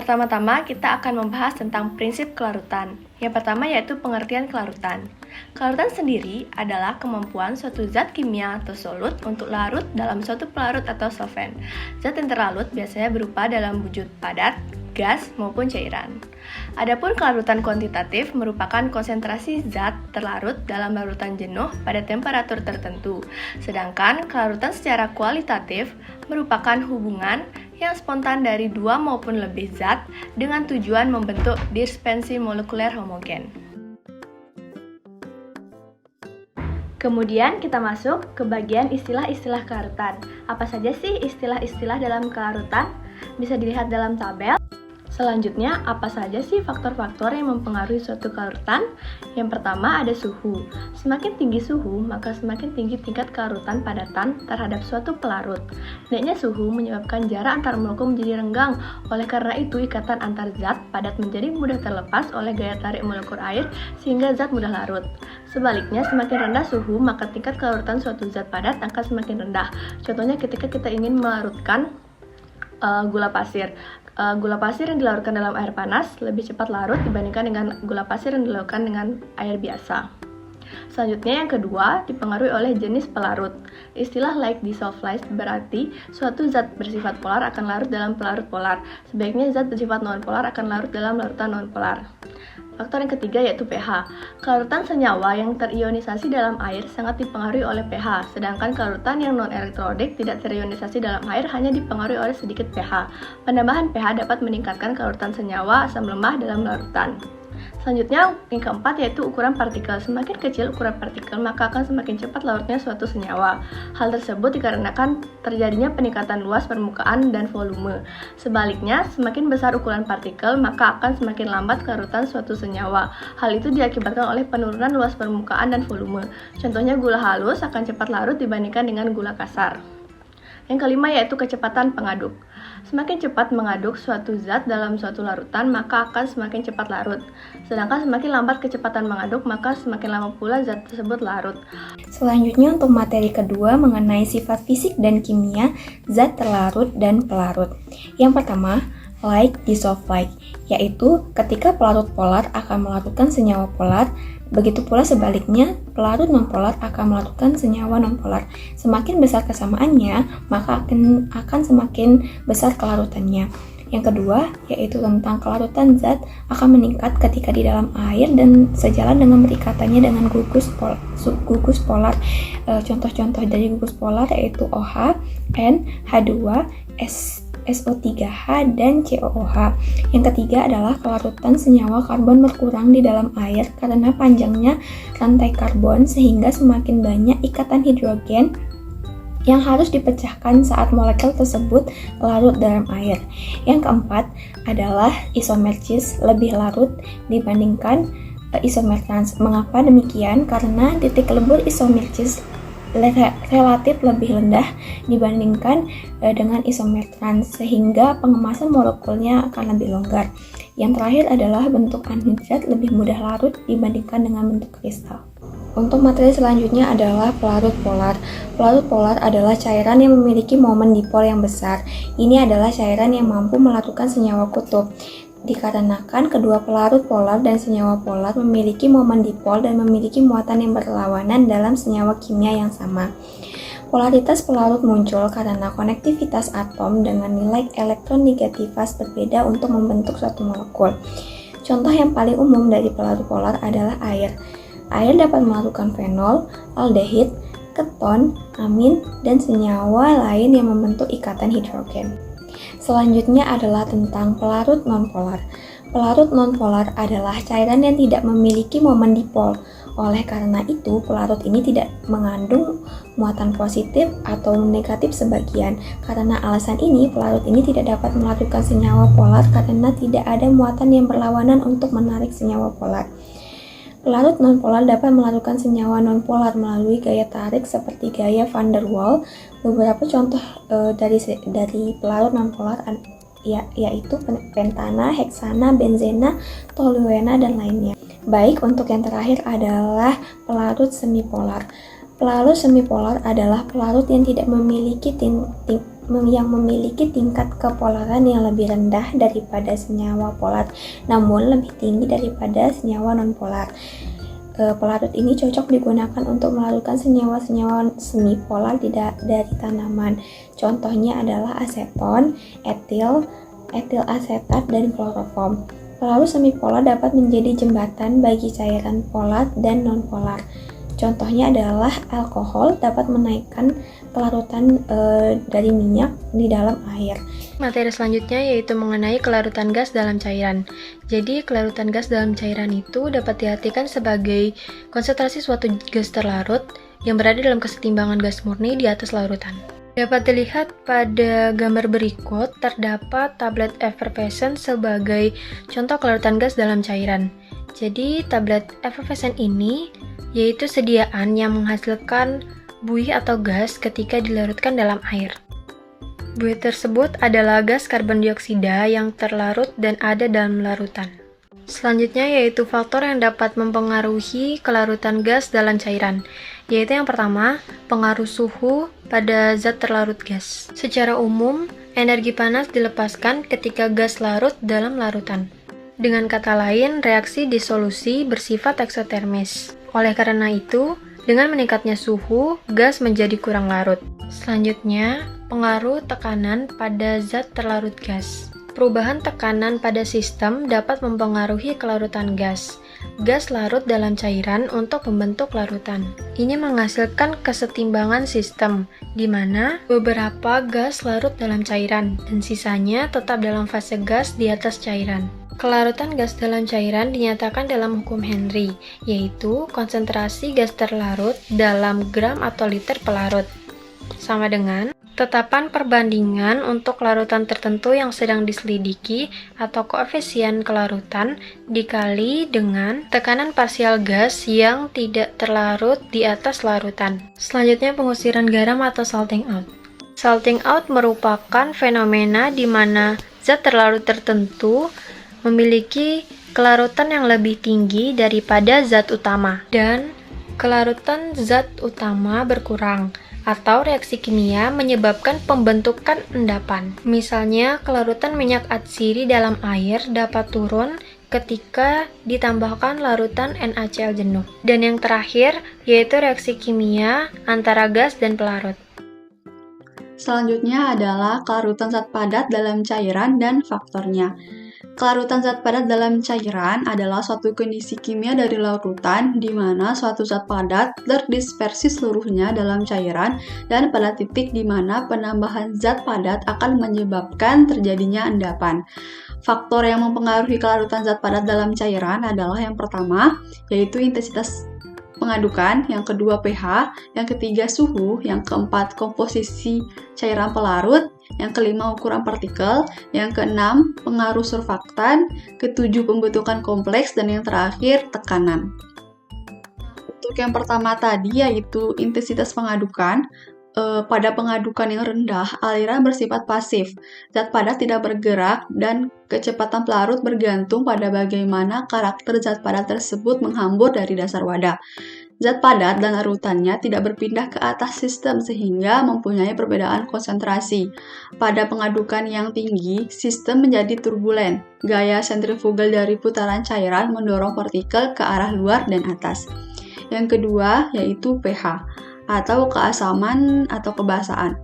Pertama-tama kita akan membahas tentang prinsip kelarutan. Yang pertama yaitu pengertian kelarutan. Kelarutan sendiri adalah kemampuan suatu zat kimia atau solut untuk larut dalam suatu pelarut atau solvent. Zat yang terlarut biasanya berupa dalam wujud padat, gas, maupun cairan. Adapun kelarutan kuantitatif merupakan konsentrasi zat terlarut dalam larutan jenuh pada temperatur tertentu. Sedangkan kelarutan secara kualitatif merupakan hubungan yang spontan dari dua maupun lebih zat dengan tujuan membentuk dispersi molekuler homogen. Kemudian kita masuk ke bagian istilah-istilah kelarutan. Apa saja sih istilah-istilah dalam kelarutan? Bisa dilihat dalam tabel. Selanjutnya, apa saja sih faktor-faktor yang mempengaruhi suatu kelarutan? Yang pertama ada suhu. Semakin tinggi suhu, maka semakin tinggi tingkat kelarutan padatan terhadap suatu pelarut. Naiknya suhu menyebabkan jarak antar molekul menjadi renggang. Oleh karena itu, ikatan antar zat padat menjadi mudah terlepas oleh gaya tarik molekul air sehingga zat mudah larut. Sebaliknya, semakin rendah suhu, maka tingkat kelarutan suatu zat padat akan semakin rendah. Contohnya ketika kita ingin melarutkan gula pasir. Gula pasir yang dilarutkan dalam air panas lebih cepat larut dibandingkan dengan gula pasir yang dilarutkan dengan air biasa. Selanjutnya yang kedua dipengaruhi oleh jenis pelarut. Istilah like dissolved berarti suatu zat bersifat polar akan larut dalam pelarut polar. Sebaliknya zat bersifat non-polar akan larut dalam larutan non-polar. Faktor yang ketiga yaitu pH. Kelarutan senyawa yang terionisasi dalam air sangat dipengaruhi oleh pH, sedangkan kelarutan yang non-elektrodik tidak terionisasi dalam air hanya dipengaruhi oleh sedikit pH. Penambahan pH dapat meningkatkan kelarutan senyawa asam lemah dalam larutan. Selanjutnya, yang keempat yaitu ukuran partikel. Semakin kecil ukuran partikel, maka akan semakin cepat larutnya suatu senyawa. Hal tersebut dikarenakan terjadinya peningkatan luas permukaan dan volume. Sebaliknya, semakin besar ukuran partikel, maka akan semakin lambat kelarutan suatu senyawa. Hal itu diakibatkan oleh penurunan luas permukaan dan volume. Contohnya, gula halus akan cepat larut dibandingkan dengan gula kasar. Yang kelima yaitu kecepatan pengaduk. Semakin cepat mengaduk suatu zat dalam suatu larutan, maka akan semakin cepat larut. Sedangkan semakin lambat kecepatan mengaduk, maka semakin lama pula zat tersebut larut. Selanjutnya untuk materi kedua mengenai sifat fisik dan kimia zat terlarut dan pelarut. Yang pertama, like dissolved like, yaitu ketika pelarut polar akan melarutkan senyawa polar. Begitu pula sebaliknya, pelarut nonpolar akan melarutkan senyawa nonpolar. Semakin besar kesamaannya, maka akan semakin besar kelarutannya. Yang kedua, yaitu tentang kelarutan zat akan meningkat ketika di dalam air dan sejalan dengan berikatannya dengan gugus polar. Contoh-contoh dari gugus polar yaitu OH, N, H2, SO3H, dan COOH. Yang ketiga adalah kelarutan senyawa karbon berkurang di dalam air karena panjangnya rantai karbon sehingga semakin banyak ikatan hidrogen yang harus dipecahkan saat molekul tersebut larut dalam air. Yang keempat adalah isomersis lebih larut dibandingkan isomertrans. Mengapa demikian? Karena titik lebur isomersis relatif lebih rendah dibandingkan dengan isomertrans sehingga pengemasan molekulnya akan lebih longgar. Yang terakhir adalah bentuk anhidrat lebih mudah larut dibandingkan dengan bentuk kristal. Untuk materi selanjutnya adalah pelarut polar. Pelarut polar adalah cairan yang memiliki momen dipol yang besar. Ini adalah cairan yang mampu melarutkan senyawa kutub. Dikarenakan kedua pelarut polar dan senyawa polar memiliki momen dipol dan memiliki muatan yang berlawanan dalam senyawa kimia yang sama. Polaritas pelarut muncul karena konektivitas atom dengan nilai elektronegatifas berbeda untuk membentuk suatu molekul. Contoh yang paling umum dari pelarut polar adalah air. Air dapat melarutkan fenol, aldehid, keton, amin, dan senyawa lain yang membentuk ikatan hidrogen. Selanjutnya adalah tentang pelarut nonpolar. Pelarut nonpolar adalah cairan yang tidak memiliki momen dipol. Oleh karena itu, pelarut ini tidak mengandung muatan positif atau negatif sebagian. Karena alasan ini, pelarut ini tidak dapat melarutkan senyawa polar karena tidak ada muatan yang berlawanan untuk menarik senyawa polar. Pelarut nonpolar dapat melarutkan senyawa nonpolar melalui gaya tarik seperti gaya van der Waals. Beberapa contoh dari pelarut nonpolar yaitu pentana, heksana, benzena, toluena, dan lainnya. Baik, untuk yang terakhir adalah pelarut semipolar. Pelarut semipolar adalah pelarut yang tidak memiliki yang memiliki tingkat kepolaran yang lebih rendah daripada senyawa polar, namun lebih tinggi daripada senyawa non-polar. Pelarut ini cocok digunakan untuk melarutkan senyawa-senyawa semipolar dari tanaman. Contohnya adalah aseton, etil asetat, dan kloroform. Pelarut semipolar dapat menjadi jembatan bagi cairan polar dan non-polar. Contohnya adalah alkohol dapat menaikkan kelarutan dari minyak di dalam air. Materi selanjutnya yaitu mengenai kelarutan gas dalam cairan. Jadi, kelarutan gas dalam cairan itu dapat diartikan sebagai konsentrasi suatu gas terlarut yang berada dalam kesetimbangan gas murni di atas larutan. Dapat dilihat pada gambar berikut, terdapat tablet effervescent sebagai contoh kelarutan gas dalam cairan. Jadi, tablet effervescent ini yaitu sediaan yang menghasilkan buih atau gas ketika dilarutkan dalam air. Buih tersebut adalah gas karbon dioksida yang terlarut dan ada dalam larutan. Selanjutnya yaitu faktor yang dapat mempengaruhi kelarutan gas dalam cairan, yaitu yang pertama, pengaruh suhu pada zat terlarut gas. Secara umum, energi panas dilepaskan ketika gas larut dalam larutan. Dengan kata lain, reaksi disolusi bersifat eksotermis. Oleh karena itu, dengan meningkatnya suhu, gas menjadi kurang larut. Selanjutnya, pengaruh tekanan pada zat terlarut gas. Perubahan tekanan pada sistem dapat mempengaruhi kelarutan gas. Gas larut dalam cairan untuk membentuk larutan. Ini menghasilkan kesetimbangan sistem, di mana beberapa gas larut dalam cairan, dan sisanya tetap dalam fase gas di atas cairan. Kelarutan gas dalam cairan dinyatakan dalam hukum Henry, yaitu konsentrasi gas terlarut dalam gram atau liter pelarut. Sama dengan tetapan perbandingan untuk larutan tertentu yang sedang diselidiki atau koefisien kelarutan dikali dengan tekanan parsial gas yang tidak terlarut di atas larutan. Selanjutnya pengusiran garam atau salting out. Salting out merupakan fenomena di mana zat terlarut tertentu memiliki kelarutan yang lebih tinggi daripada zat utama dan kelarutan zat utama berkurang, atau reaksi kimia menyebabkan pembentukan endapan. Misalnya, kelarutan minyak atsiri dalam air dapat turun ketika ditambahkan larutan NaCl jenuh. Dan yang terakhir, yaitu reaksi kimia antara gas dan pelarut. Selanjutnya adalah kelarutan zat padat dalam cairan dan faktornya. Kelarutan zat padat dalam cairan adalah suatu kondisi kimia dari larutan di mana suatu zat padat terdispersi seluruhnya dalam cairan dan pada titik di mana penambahan zat padat akan menyebabkan terjadinya endapan. Faktor yang mempengaruhi kelarutan zat padat dalam cairan adalah yang pertama, yaitu intensitas pengadukan, yang kedua pH, yang ketiga suhu, yang keempat komposisi cairan pelarut, yang kelima ukuran partikel, yang keenam pengaruh surfaktan, ketujuh pembentukan kompleks, dan yang terakhir tekanan. Untuk yang pertama tadi yaitu intensitas pengadukan, pada pengadukan yang rendah, aliran bersifat pasif. Zat padat tidak bergerak dan kecepatan pelarut bergantung pada bagaimana karakter zat padat tersebut menghambur dari dasar wadah. Zat padat dan larutannya tidak berpindah ke atas sistem sehingga mempunyai perbedaan konsentrasi. Pada pengadukan yang tinggi, sistem menjadi turbulen. Gaya sentrifugal dari putaran cairan mendorong partikel ke arah luar dan atas. Yang kedua yaitu pH atau keasaman atau kebasaan.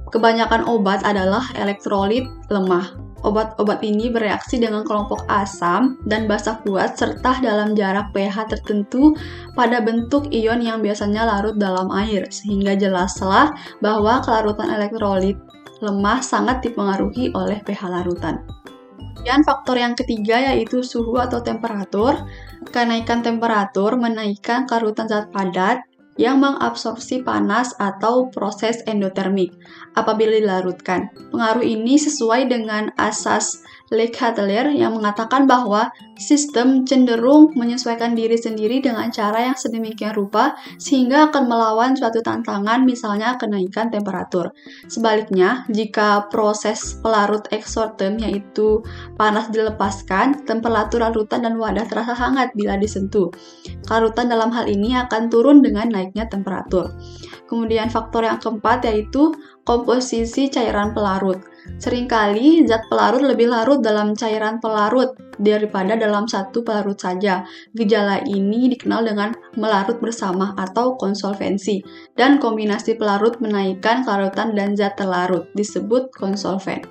Kebanyakan obat adalah elektrolit lemah. Obat-obat ini bereaksi dengan kelompok asam dan basa kuat serta dalam jarak pH tertentu pada bentuk ion yang biasanya larut dalam air, sehingga jelaslah bahwa kelarutan elektrolit lemah sangat dipengaruhi oleh pH larutan. Dan faktor yang ketiga yaitu suhu atau temperatur. Kenaikan temperatur menaikkan kelarutan zat padat yang mengabsorpsi panas atau proses endotermik apabila dilarutkan. Pengaruh ini sesuai dengan asas Le Chatelier yang mengatakan bahwa sistem cenderung menyesuaikan diri sendiri dengan cara yang sedemikian rupa sehingga akan melawan suatu tantangan, misalnya kenaikan temperatur. Sebaliknya, jika proses pelarut exortem yaitu panas dilepaskan, temperatur larutan dan wadah terasa hangat bila disentuh. Larutan dalam hal ini akan turun dengan naiknya temperatur. Kemudian faktor yang keempat yaitu Komposisi cairan pelarut. Seringkali zat pelarut lebih larut dalam cairan pelarut daripada dalam satu pelarut saja. Gejala ini dikenal dengan melarut bersama atau konsolvensi, dan kombinasi pelarut menaikkan kelarutan dan zat terlarut disebut konsolven.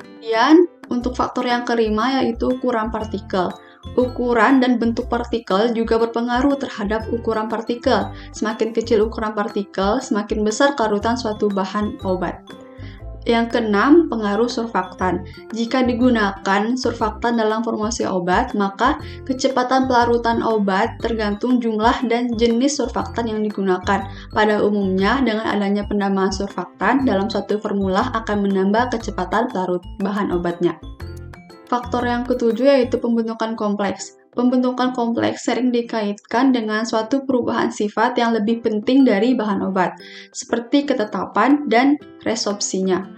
Kemudian, untuk faktor yang kelima yaitu ukuran partikel. Ukuran dan bentuk partikel juga berpengaruh terhadap ukuran partikel. Semakin kecil ukuran partikel, semakin besar kelarutan suatu bahan obat. Yang keenam, pengaruh surfaktan. Jika digunakan surfaktan dalam formulasi obat, maka kecepatan pelarutan obat tergantung jumlah dan jenis surfaktan yang digunakan. Pada umumnya, dengan adanya penambahan surfaktan dalam suatu formula akan menambah kecepatan pelarut bahan obatnya. Faktor yang ketujuh yaitu pembentukan kompleks. Pembentukan kompleks sering dikaitkan dengan suatu perubahan sifat yang lebih penting dari bahan obat, seperti ketetapan dan resorpsinya.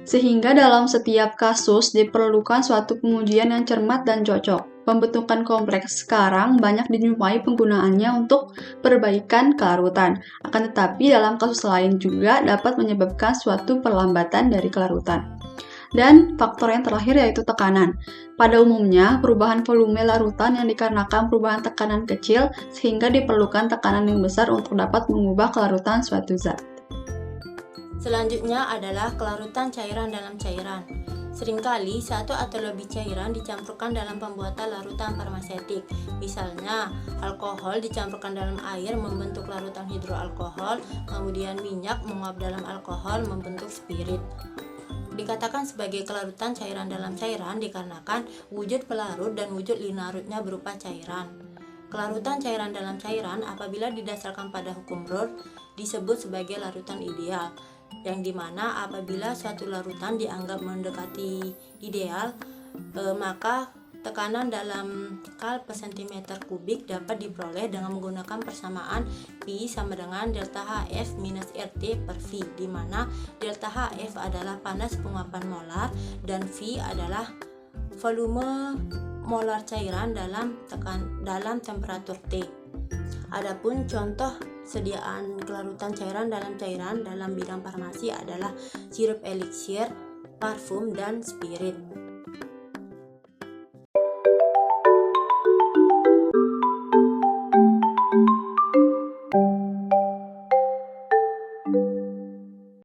Sehingga dalam setiap kasus diperlukan suatu pengujian yang cermat dan cocok. Pembentukan kompleks sekarang banyak dijumpai penggunaannya untuk perbaikan kelarutan, akan tetapi dalam kasus lain juga dapat menyebabkan suatu perlambatan dari kelarutan. Dan faktor yang terakhir yaitu tekanan. Pada umumnya, perubahan volume larutan yang dikarenakan perubahan tekanan kecil sehingga diperlukan tekanan yang besar untuk dapat mengubah kelarutan suatu zat. Selanjutnya adalah kelarutan cairan dalam cairan. Seringkali satu atau lebih cairan dicampurkan dalam pembuatan larutan farmasetik. Misalnya, alkohol dicampurkan dalam air membentuk larutan hidroalkohol, kemudian minyak menguap dalam alkohol membentuk spirit. Dikatakan sebagai kelarutan cairan dalam cairan dikarenakan wujud pelarut dan wujud linarutnya berupa cairan. Kelarutan cairan dalam cairan apabila didasarkan pada hukum Rohr disebut sebagai larutan ideal, yang dimana apabila suatu larutan dianggap mendekati ideal, maka tekanan dalam kal per cm kubik dapat diperoleh dengan menggunakan persamaan P sama dengan delta HF minus RT per V, di mana delta HF adalah panas penguapan molar dan V adalah volume molar cairan dalam temperatur T. Adapun contoh sediaan kelarutan cairan dalam bidang farmasi adalah sirup eliksir, parfum, dan spirit.